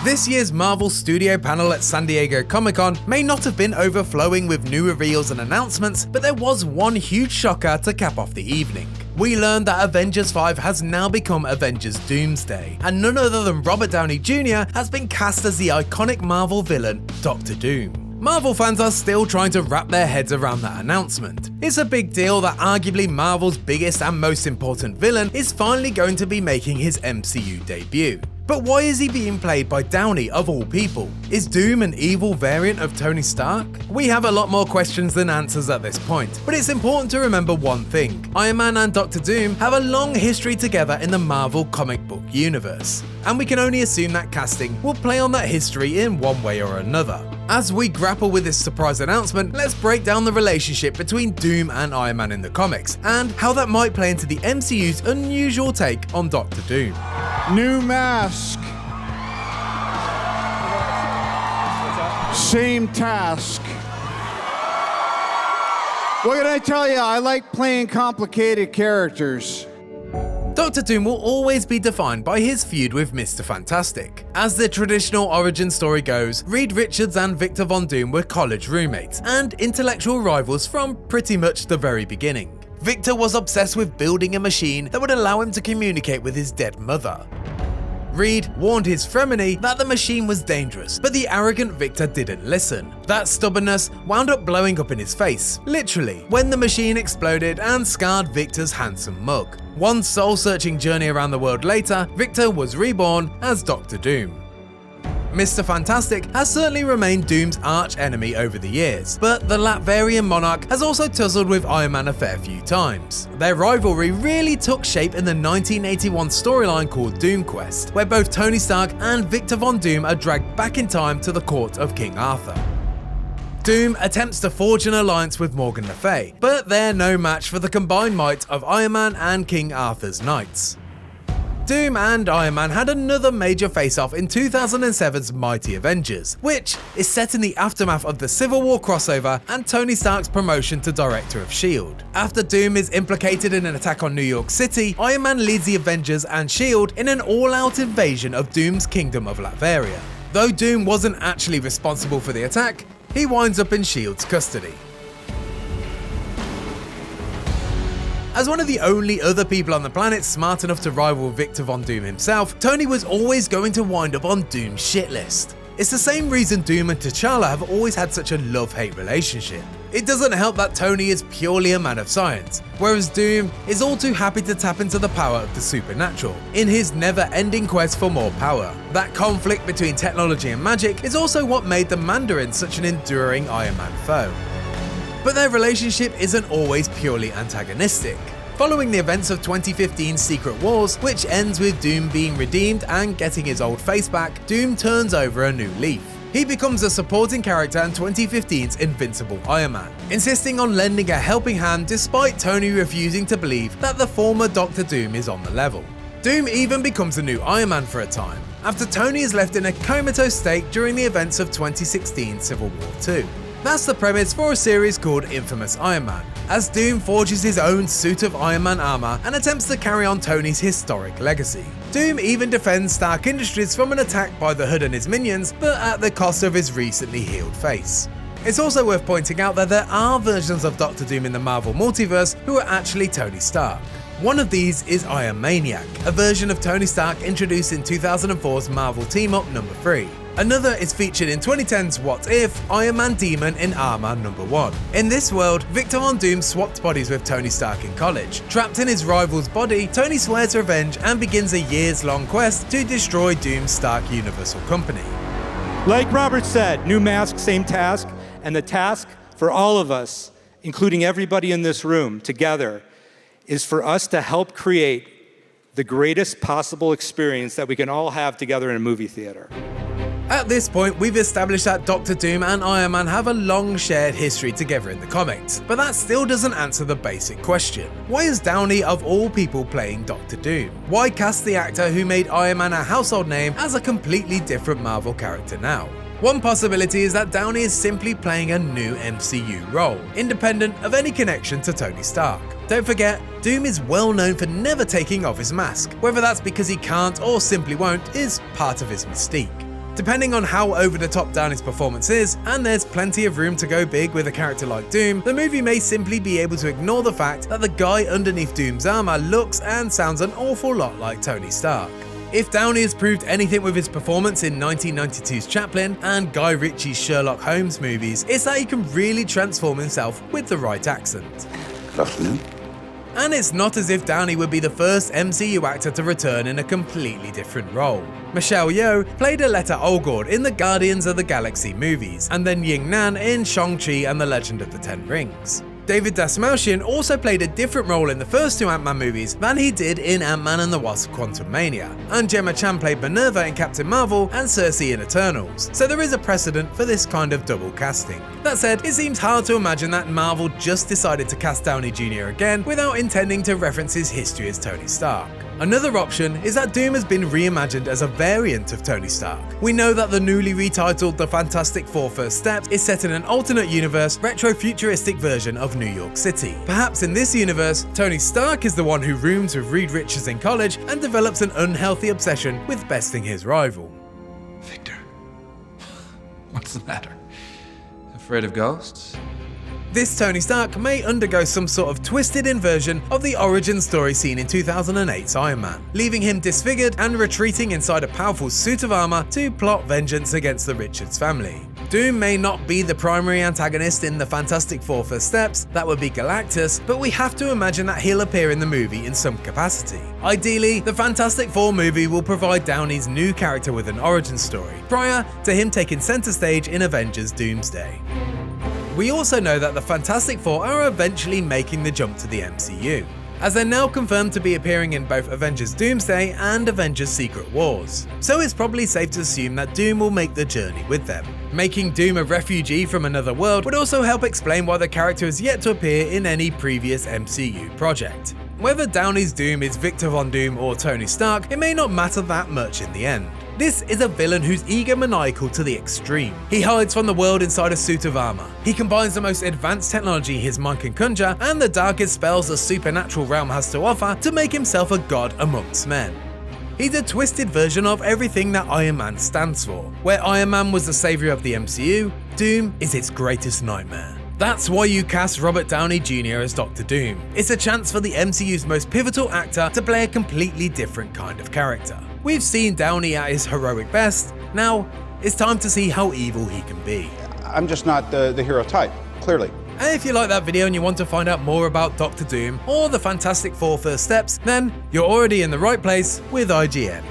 This year's Marvel Studio panel at San Diego Comic-Con may not have been overflowing with new reveals and announcements, but there was one huge shocker to cap off the evening. We learned that Avengers 5 has now become Avengers Doomsday, and none other than Robert Downey Jr. has been cast as the iconic Marvel villain, Doctor Doom. Marvel fans are still trying to wrap their heads around that announcement. It's a big deal that arguably Marvel's biggest and most important villain is finally going to be making his MCU debut. But why is he being played by Downey of all people? Is Doom an evil variant of Tony Stark? We have a lot more questions than answers at this point, but it's important to remember one thing. Iron Man and Doctor Doom have a long history together in the Marvel comic book universe, and we can only assume that casting will play on that history in one way or another. As we grapple with this surprise announcement, let's break down the relationship between Doom and Iron Man in the comics, and how that might play into the MCU's unusual take on Doctor Doom. New mask. Same task. What can I tell you? I like playing complicated characters. Doctor Doom will always be defined by his feud with Mr. Fantastic. As the traditional origin story goes, Reed Richards and Victor Von Doom were college roommates and intellectual rivals from pretty much the very beginning. Victor was obsessed with building a machine that would allow him to communicate with his dead mother. Reed warned his frenemy that the machine was dangerous, but the arrogant Victor didn't listen. That stubbornness wound up blowing up in his face, literally, when the machine exploded and scarred Victor's handsome mug. One soul-searching journey around the world later, Victor was reborn as Doctor Doom. Mr. Fantastic has certainly remained Doom's arch-enemy over the years, but the Latvian monarch has also tussled with Iron Man a fair few times. Their rivalry really took shape in the 1981 storyline called Doom Quest, where both Tony Stark and Victor Von Doom are dragged back in time to the court of King Arthur. Doom attempts to forge an alliance with Morgan Le Fay, but they're no match for the combined might of Iron Man and King Arthur's knights. Doom and Iron Man had another major face-off in 2007's Mighty Avengers, which is set in the aftermath of the Civil War crossover and Tony Stark's promotion to Director of S.H.I.E.L.D. After Doom is implicated in an attack on New York City, Iron Man leads the Avengers and S.H.I.E.L.D. in an all-out invasion of Doom's kingdom of Latveria. Though Doom wasn't actually responsible for the attack, he winds up in S.H.I.E.L.D.'s custody. As one of the only other people on the planet smart enough to rival Victor Von Doom himself, Tony was always going to wind up on Doom's shit list. It's the same reason Doom and T'Challa have always had such a love-hate relationship. It doesn't help that Tony is purely a man of science, whereas Doom is all too happy to tap into the power of the supernatural, in his never-ending quest for more power. That conflict between technology and magic is also what made the Mandarin such an enduring Iron Man foe. But their relationship isn't always purely antagonistic. Following the events of 2015's Secret Wars, which ends with Doom being redeemed and getting his old face back, Doom turns over a new leaf. He becomes a supporting character in 2015's Invincible Iron Man, insisting on lending a helping hand despite Tony refusing to believe that the former Doctor Doom is on the level. Doom even becomes a new Iron Man for a time, after Tony is left in a comatose state during the events of 2016's Civil War II. That's the premise for a series called Infamous Iron Man, as Doom forges his own suit of Iron Man armor and attempts to carry on Tony's historic legacy. Doom even defends Stark Industries from an attack by the Hood and his minions, but at the cost of his recently healed face. It's also worth pointing out that there are versions of Doctor Doom in the Marvel multiverse who are actually Tony Stark. One of these is Iron Maniac, a version of Tony Stark introduced in 2004's Marvel Team-Up No. 3. Another is featured in 2010's What If, Iron Man Demon in Armor No. 1. In this world, Victor Von Doom swapped bodies with Tony Stark in college. Trapped in his rival's body, Tony swears revenge and begins a years-long quest to destroy Doom's Stark Universal Company. Like Robert said, new mask, same task, and the task for all of us, including everybody in this room together, is for us to help create the greatest possible experience that we can all have together in a movie theater. At this point, we've established that Doctor Doom and Iron Man have a long shared history together in the comics, but that still doesn't answer the basic question. Why is Downey of all people playing Doctor Doom? Why cast the actor who made Iron Man a household name as a completely different Marvel character now? One possibility is that Downey is simply playing a new MCU role, independent of any connection to Tony Stark. Don't forget, Doom is well known for never taking off his mask. Whether that's because he can't or simply won't is part of his mystique. Depending on how over-the-top Downey's performance is, and there's plenty of room to go big with a character like Doom, the movie may simply be able to ignore the fact that the guy underneath Doom's armor looks and sounds an awful lot like Tony Stark. If Downey has proved anything with his performance in 1992's Chaplin and Guy Ritchie's Sherlock Holmes movies, it's that he can really transform himself with the right accent. Good afternoon. And it's not as if Downey would be the first MCU actor to return in a completely different role. Michelle Yeoh played Aletta Olgord in the Guardians of the Galaxy movies, and then Ying Nan in Shang-Chi and the Legend of the Ten Rings. David Dastmalchian also played a different role in the first two Ant-Man movies than he did in Ant-Man and the Wasp: Quantumania, and Gemma Chan played Minerva in Captain Marvel and Cersei in Eternals, so there is a precedent for this kind of double casting. That said, it seems hard to imagine that Marvel just decided to cast Downey Jr. again without intending to reference his history as Tony Stark. Another option is that Doom has been reimagined as a variant of Tony Stark. We know that the newly retitled The Fantastic Four: First Steps is set in an alternate universe, retro-futuristic version of New York City. Perhaps in this universe, Tony Stark is the one who rooms with Reed Richards in college and develops an unhealthy obsession with besting his rival. Victor, what's the matter? Afraid of ghosts? This Tony Stark may undergo some sort of twisted inversion of the origin story seen in 2008's Iron Man, leaving him disfigured and retreating inside a powerful suit of armor to plot vengeance against the Richards family. Doom may not be the primary antagonist in the Fantastic Four: First Steps, that would be Galactus, but we have to imagine that he'll appear in the movie in some capacity. Ideally, the Fantastic Four movie will provide Downey's new character with an origin story, prior to him taking center stage in Avengers: Doomsday. We also know that the Fantastic Four are eventually making the jump to the MCU, as they're now confirmed to be appearing in both Avengers: Doomsday and Avengers: Secret Wars. So it's probably safe to assume that Doom will make the journey with them. Making Doom a refugee from another world would also help explain why the character has yet to appear in any previous MCU project. Whether Downey's Doom is Victor Von Doom or Tony Stark, it may not matter that much in the end. This is a villain who's egomaniacal to the extreme. He hides from the world inside a suit of armor. He combines the most advanced technology his mind can conjure and the darkest spells the supernatural realm has to offer to make himself a god amongst men. He's a twisted version of everything that Iron Man stands for. Where Iron Man was the savior of the MCU, Doom is its greatest nightmare. That's why you cast Robert Downey Jr. as Dr. Doom. It's a chance for the MCU's most pivotal actor to play a completely different kind of character. We've seen Downey at his heroic best, now it's time to see how evil he can be. I'm just not the hero type, clearly. And if you like that video and you want to find out more about Dr. Doom or the Fantastic Four: First Steps, then you're already in the right place with IGN.